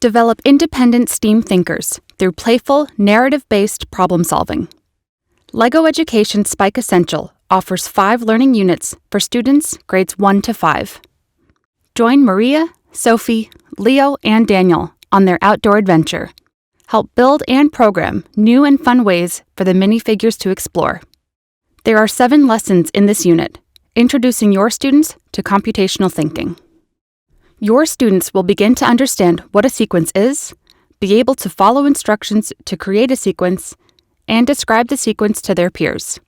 Develop independent STEAM thinkers through playful, narrative-based problem solving. Legoeducation Spike Essential offers 5 learning units for students grades 1 to 5. Join Maria, Sophie, Leo, and Daniel on their outdoor adventure. Help build and program new and fun ways for the minifigures to explore. There are 7 lessons in this unit, introducing your students to computational thinking. Your students will begin to understand what a sequence is, be able to follow instructions to create a sequence, and describe the sequence to their peers.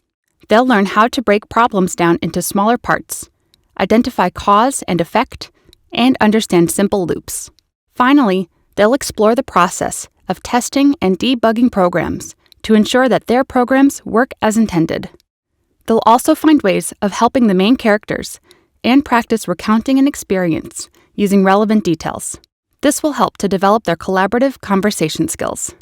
They'll learn how to break problems down into smaller parts, identify cause and effect, and understand simple loops. Finally, they'll explore the process of testing and debugging programs to ensure that their programs work as intended. They'll also find ways of helping the main characters and practice recounting an experience using relevant details. This will help to develop their collaborative conversation skills.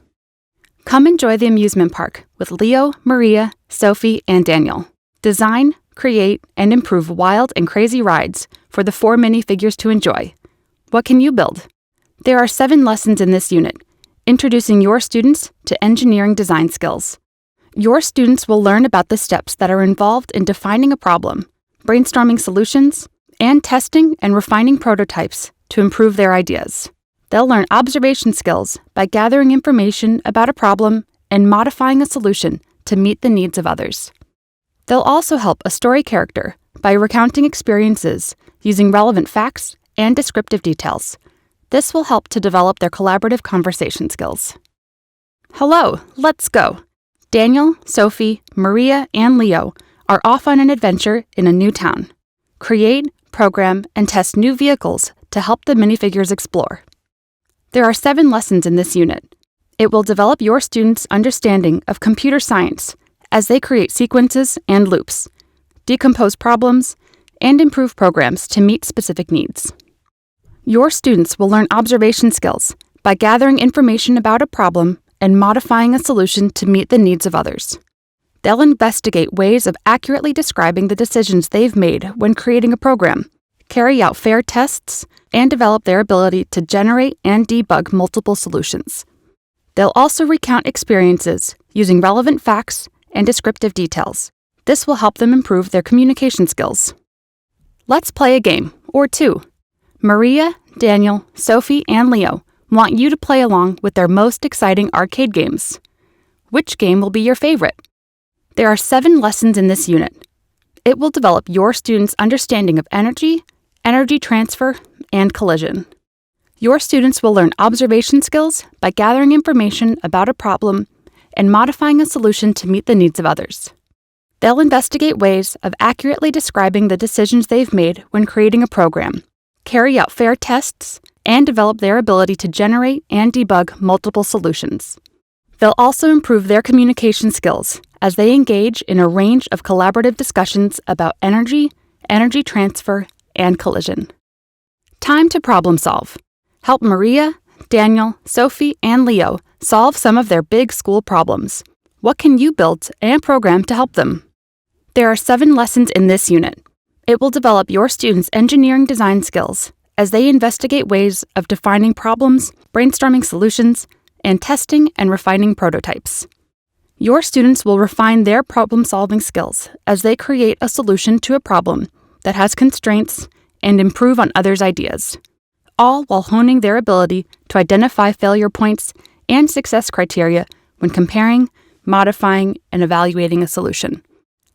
Come enjoy the amusement park with Leo, Maria, Sophie, and Daniel. Design, create, and improve wild and crazy rides for the 4 minifigures to enjoy. What can you build? There are 7 lessons in this unit, introducing your students to engineering design skills. Your students will learn about the steps that are involved in defining a problem, brainstorming solutions, and testing and refining prototypes to improve their ideas. They'll learn observation skills by gathering information about a problem and modifying a solution to meet the needs of others. They'll also help a story character by recounting experiences using relevant facts and descriptive details. This will help to develop their collaborative conversation skills. Hello, let's go! Daniel, Sophie, Maria, and Leo are off on an adventure in a new town. Create, program, and test new vehicles to help the minifigures explore. There are 7 lessons in this unit. It will develop your students' understanding of computer science as they create sequences and loops, decompose problems, and improve programs to meet specific needs. Your students will learn observation skills by gathering information about a problem and modifying a solution to meet the needs of others. They'll investigate ways of accurately describing the decisions they've made when creating a program, carry out fair tests, and develop their ability to generate and debug multiple solutions. They'll also recount experiences using relevant facts and descriptive details. This will help them improve their communication skills. Let's play a game, or 2. Maria, Daniel, Sophie, and Leo want you to play along with their most exciting arcade games. Which game will be your favorite? There are 7 lessons in this unit. It will develop your students' understanding of energy, energy transfer, and collision. Your students will learn observation skills by gathering information about a problem and modifying a solution to meet the needs of others. They'll investigate ways of accurately describing the decisions they've made when creating a program, carry out fair tests, and develop their ability to generate and debug multiple solutions. They'll also improve their communication skills as they engage in a range of collaborative discussions about energy, energy transfer, and collision. Time to problem solve. Help Maria, Daniel, Sophie, and Leo solve some of their big school problems. What can you build and program to help them? There are 7 lessons in this unit. It will develop your students' engineering design skills as they investigate ways of defining problems, brainstorming solutions, and testing and refining prototypes. Your students will refine their problem-solving skills as they create a solution to a problem that has constraints and improve on others' ideas, all while honing their ability to identify failure points and success criteria when comparing, modifying, and evaluating a solution.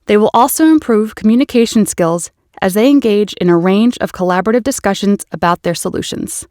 They will also improve communication skills as they engage in a range of collaborative discussions about their solutions.